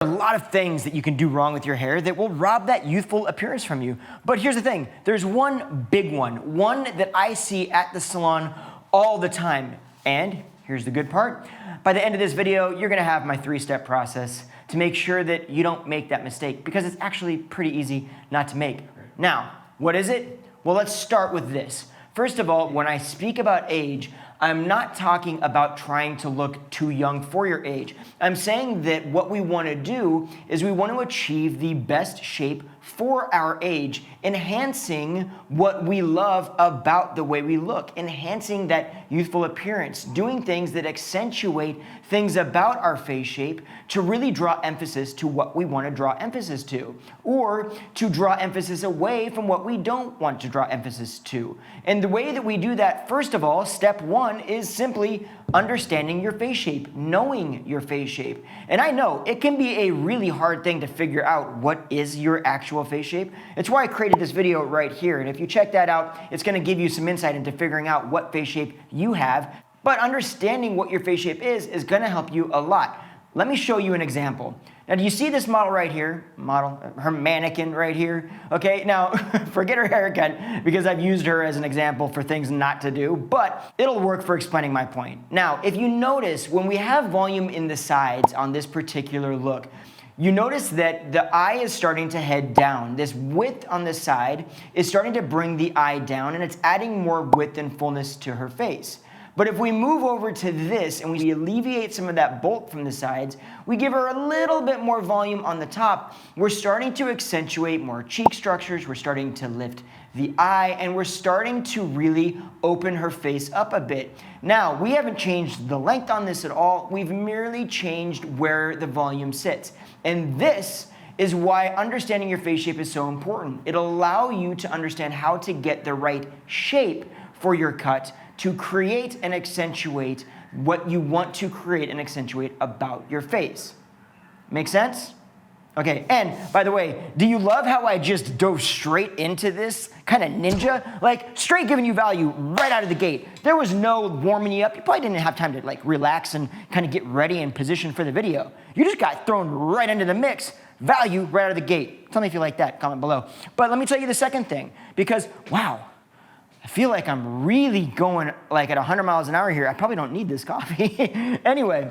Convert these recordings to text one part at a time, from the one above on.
A lot of things that you can do wrong with your hair that will rob that youthful appearance from you. But here's the thing, there's one big one that I see at the salon all the time. And here's the good part. By the end of this video, you're gonna have my 3-step process to make sure that you don't make that mistake, because it's actually pretty easy not to make. Now, what is it? Well, let's start with this. First of all, when I speak about age, I'm not talking about trying to look too young for your age. I'm saying that what we want to do is we want to achieve the best shape for our age, enhancing what we love about the way we look, enhancing that youthful appearance, doing things that accentuate things about our face shape to really draw emphasis to what we want to draw emphasis to, or to draw emphasis away from what we don't want to draw emphasis to. And the way that we do that, first of all, step one is simply understanding your face shape, knowing your face shape. And I know it can be a really hard thing to figure out what is your actual face shape. It's why I created this video right here. And if you check that out, it's going to give you some insight into figuring out what face shape you have. But understanding what your face shape is going to help you a lot. Let me show you an example. Now, do you see this model right here? Her mannequin right here. Okay, now forget her haircut, because I've used her as an example for things not to do, but it'll work for explaining my point. Now, if you notice, when we have volume in the sides on this particular look, you notice that the eye is starting to head down. This width on the side is starting to bring the eye down, and it's adding more width and fullness to her face. But if we move over to this and we alleviate some of that bulk from the sides, we give her a little bit more volume on the top, we're starting to accentuate more cheek structures, we're starting to lift the eye, and we're starting to really open her face up a bit. Now, we haven't changed the length on this at all, we've merely changed where the volume sits. And this is why understanding your face shape is so important. It'll allow you to understand how to get the right shape for your cut to create and accentuate what you want to create and accentuate about your face. Make sense? Okay, and by the way, do you love how I just dove straight into this kind of ninja? Like, straight giving you value right out of the gate. There was no warming you up. You probably didn't have time to like relax and kind of get ready and position for the video. You just got thrown right into the mix. Value right out of the gate. Tell me if you like that, comment below. But let me tell you the second thing, because wow, I feel like I'm really going like at 100 miles an hour here. I probably don't need this coffee. Anyway,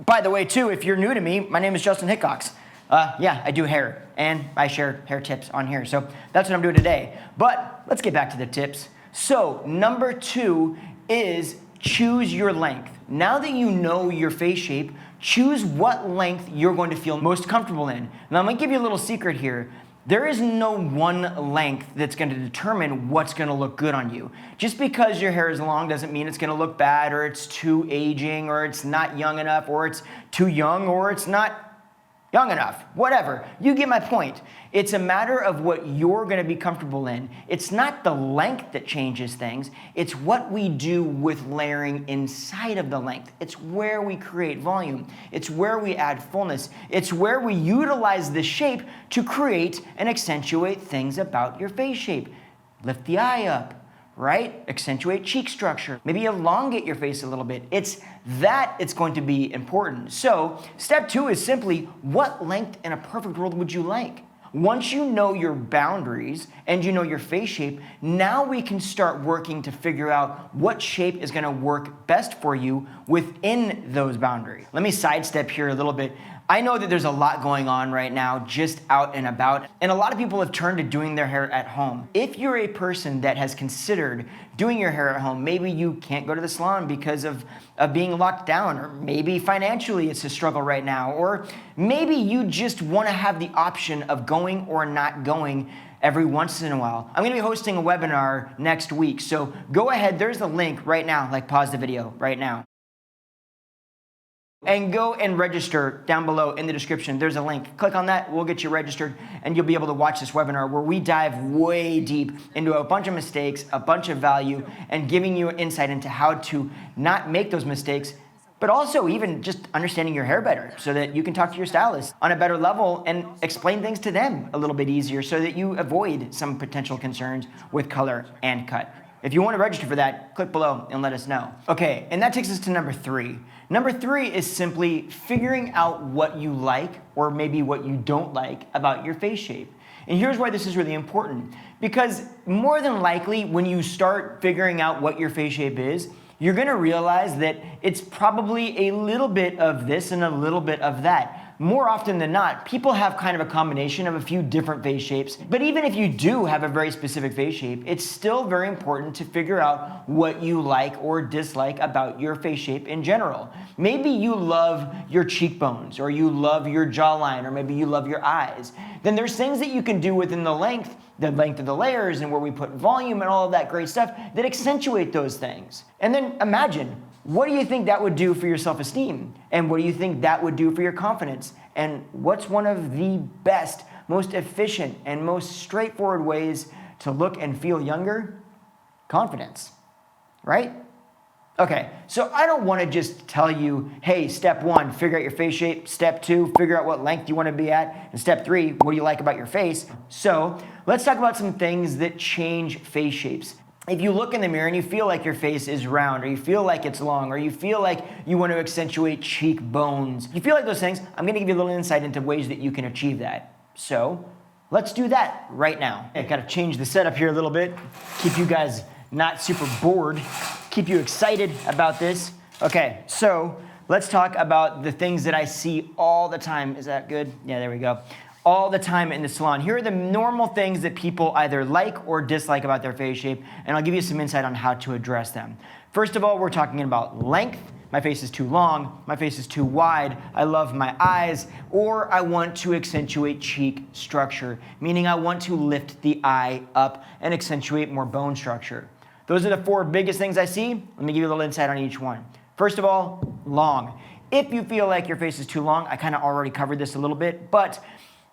by the way too, if you're new to me, my name is Justin Hickox. Yeah, I do hair, and I share hair tips on here. So that's what I'm doing today. But let's get back to the tips. So number 2 is choose your length. Now that you know your face shape, choose what length you're going to feel most comfortable in. Now I'm gonna give you a little secret here. There is no one length that's going to determine what's going to look good on you. Just because your hair is long doesn't mean it's going to look bad, or it's too aging, or it's not young enough, or it's too young, or it's not young enough. Whatever. You get my point. It's a matter of what you're going to be comfortable in. It's not the length that changes things. It's what we do with layering inside of the length. It's where we create volume. It's where we add fullness. It's where we utilize the shape to create and accentuate things about your face shape. Lift the eye up, right? Accentuate cheek structure. Maybe elongate your face a little bit. It's going to be important. So step 2 is simply, what length in a perfect world would you like? Once you know your boundaries and you know your face shape, now we can start working to figure out what shape is going to work best for you within those boundaries. Let me sidestep here a little bit. I know that there's a lot going on right now just out and about, and a lot of people have turned to doing their hair at home. If you're a person that has considered doing your hair at home, maybe you can't go to the salon because of being locked down, or maybe financially it's a struggle right now, or maybe you just want to have the option of going or not going every once in a while. I'm going to be hosting a webinar next week, so go ahead, there's the link right now, like pause the video right now. And go and register down below in the description. There's a link. Click on that, we'll get you registered, and you'll be able to watch this webinar where we dive way deep into a bunch of mistakes, a bunch of value, and giving you insight into how to not make those mistakes, but also even just understanding your hair better so that you can talk to your stylist on a better level and explain things to them a little bit easier so that you avoid some potential concerns with color and cut. If you want to register for that, click below and let us know. Okay, and that takes us to number 3. Number 3 is simply figuring out what you like or maybe what you don't like about your face shape. And here's why this is really important. Because more than likely, when you start figuring out what your face shape is, you're gonna realize that it's probably a little bit of this and a little bit of that. More often than not, people have kind of a combination of a few different face shapes, but even if you do have a very specific face shape, it's still very important to figure out what you like or dislike about your face shape in general. Maybe you love your cheekbones, or you love your jawline, or maybe you love your eyes. Then there's things that you can do within the length of the layers and where we put volume and all of that great stuff that accentuate those things. And then imagine, what do you think that would do for your self-esteem? And what do you think that would do for your confidence? And what's one of the best, most efficient, and most straightforward ways to look and feel younger? Confidence, right? Okay, so I don't want to just tell you, hey, step 1, figure out your face shape. Step 2, figure out what length you want to be at. And step 3, what do you like about your face? So let's talk about some things that change face shapes. If you look in the mirror and you feel like your face is round, or you feel like it's long, or you feel like you want to accentuate cheekbones, you feel like those things, I'm going to give you a little insight into ways that you can achieve that. So let's do that right now. I got to change the setup here a little bit, keep you guys not super bored, keep you excited about this. Okay, so let's talk about the things that I see all the time. Is that good? Yeah, there we go. All the time in the salon. Here are the normal things that people either like or dislike about their face shape, and I'll give you some insight on how to address them. First of all, we're talking about length. My face is too long, my face is too wide, I love my eyes, or I want to accentuate cheek structure, meaning I want to lift the eye up and accentuate more bone structure. Those are the 4 biggest things I see. Let me give you a little insight on each one. First of all, long. If you feel like your face is too long, I kind of already covered this a little bit, but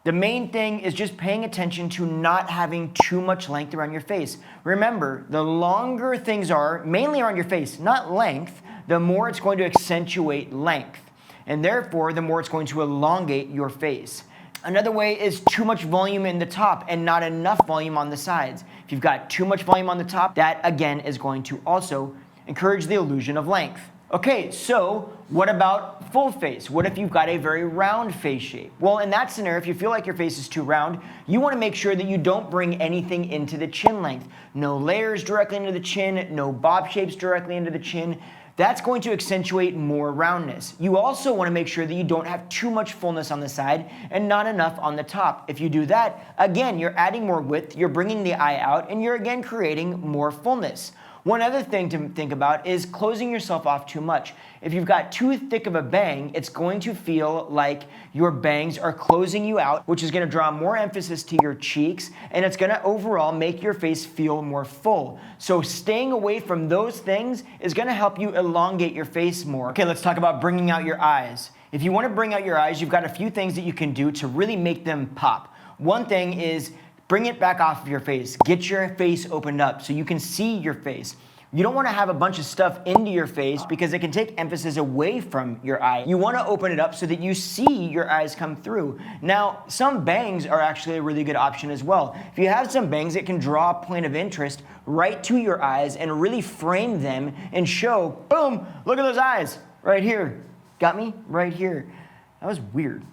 the main thing is just paying attention to not having too much length around your face. Remember, the longer things are, mainly around your face, not length, the more it's going to accentuate length. And therefore, the more it's going to elongate your face. Another way is too much volume in the top and not enough volume on the sides. If you've got too much volume on the top, that again is going to also encourage the illusion of length. Okay, so what about full face? What if you've got a very round face shape? Well, in that scenario, if you feel like your face is too round, you want to make sure that you don't bring anything into the chin length. No layers directly into the chin, no bob shapes directly into the chin. That's going to accentuate more roundness. You also want to make sure that you don't have too much fullness on the side and not enough on the top. If you do that, again, you're adding more width, you're bringing the eye out, and you're again creating more fullness. One other thing to think about is closing yourself off too much. If you've got too thick of a bang, it's going to feel like your bangs are closing you out, which is going to draw more emphasis to your cheeks, and it's going to overall make your face feel more full. So staying away from those things is going to help you elongate your face more. Okay, let's talk about bringing out your eyes. If you want to bring out your eyes, you've got a few things that you can do to really make them pop. One thing is bring it back off of your face. Get your face opened up so you can see your face. You don't want to have a bunch of stuff into your face because it can take emphasis away from your eye. You want to open it up so that you see your eyes come through. Now, some bangs are actually a really good option as well. If you have some bangs, it can draw a point of interest right to your eyes and really frame them and show, boom, look at those eyes right here. Got me? Right here. That was weird.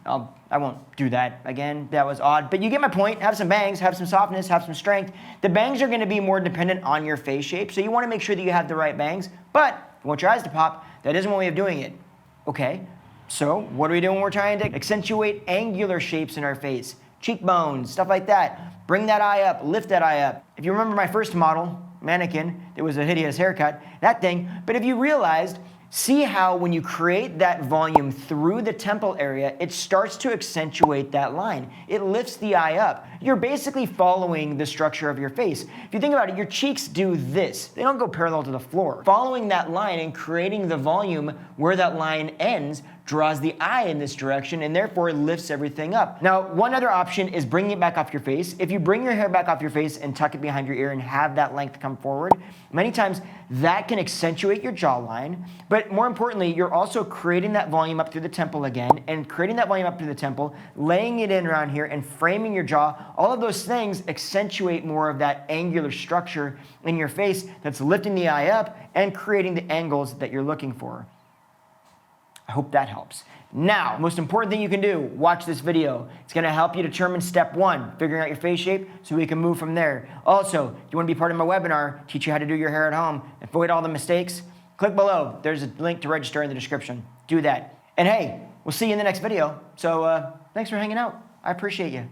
I won't do that again. That was odd. But you get my point. Have some bangs, have some softness, have some strength. The bangs are going to be more dependent on your face shape, so you want to make sure that you have the right bangs. But if you want your eyes to pop, that isn't one way of doing it. Okay, so what do we do when we're trying to accentuate angular shapes in our face? Cheekbones, stuff like that. Bring that eye up, lift that eye up. If you remember my first model, mannequin, it was a hideous haircut, that thing. But if you realized, see how when you create that volume through the temple area, it starts to accentuate that line. It lifts the eye up. You're basically following the structure of your face. If you think about it, your cheeks do this. They don't go parallel to the floor. Following that line and creating the volume where that line ends draws the eye in this direction and therefore lifts everything up. Now, one other option is bringing it back off your face. If you bring your hair back off your face and tuck it behind your ear and have that length come forward, many times that can accentuate your jawline, but more importantly, you're also creating that volume up through the temple again, and creating that volume up through the temple, laying it in around here and framing your jaw. All of those things accentuate more of that angular structure in your face that's lifting the eye up and creating the angles that you're looking for. I hope that helps. Now, most important thing you can do, watch this video. It's gonna help you determine step 1, figuring out your face shape, so we can move from there. Also, if you wanna be part of my webinar, teach you how to do your hair at home, avoid all the mistakes, click below. There's a link to register in the description. Do that. And hey, we'll see you in the next video. So thanks for hanging out. I appreciate you.